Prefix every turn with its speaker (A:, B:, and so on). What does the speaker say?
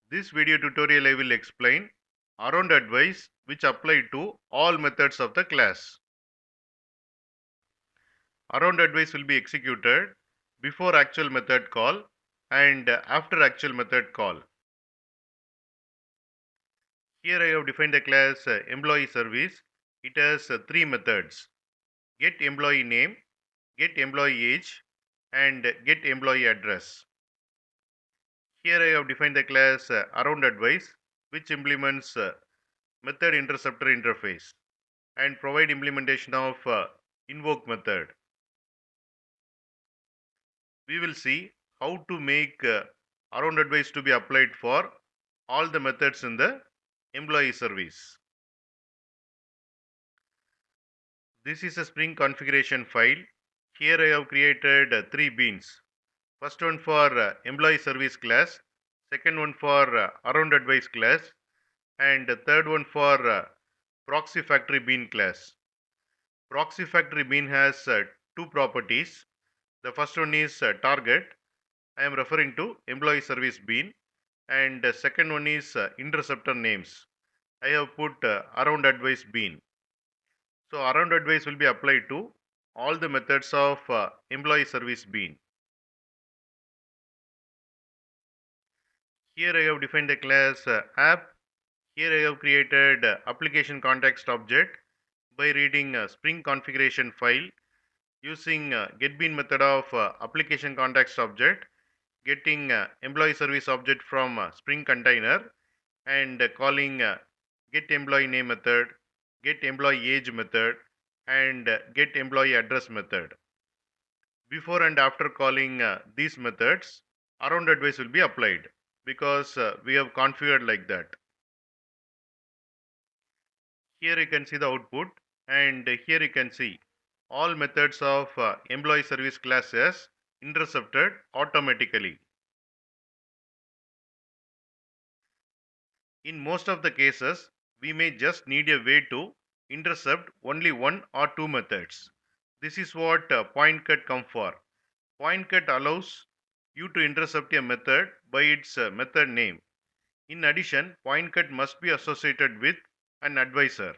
A: This video tutorial I will explain AroundAdvice which apply to all methods of the class. AroundAdvice will be executed before actual method call and after actual method call. Here I have defined the class employee service. It has three methods: get employee name, get employee age, and get employee address. Here I have defined the class AroundAdvice which implements method interceptor interface and provide implementation of invoke method. We will see how to make AroundAdvice to be applied for all the methods in the employee service. This is a Spring configuration file. Here I have created three beans. First one for employee service class, second one for AroundAdvice class, and third one for proxy factory bean class. Proxy factory bean has two properties. The first one is target. I am referring to employee service bean, and second one is interceptor names. I have put AroundAdvice bean. So AroundAdvice will be applied to all the methods of employee service bean. Here I have defined the class app. Here I have created application context object by reading Spring configuration file using getBean method of application context object, getting employee service object from Spring container, and calling get employee name method, get employee age method, and get employee address method. Before and after calling these methods, AroundAdvice will be applied because we have configured like that. Here you can see the output, and here you can see all methods of employee service classes intercepted automatically. In most of the cases, we may just need a way to intercept only one or two methods. This is what pointcut come for. Pointcut allows you to intercept a method by its method name. In addition, pointcut must be associated with an advisor.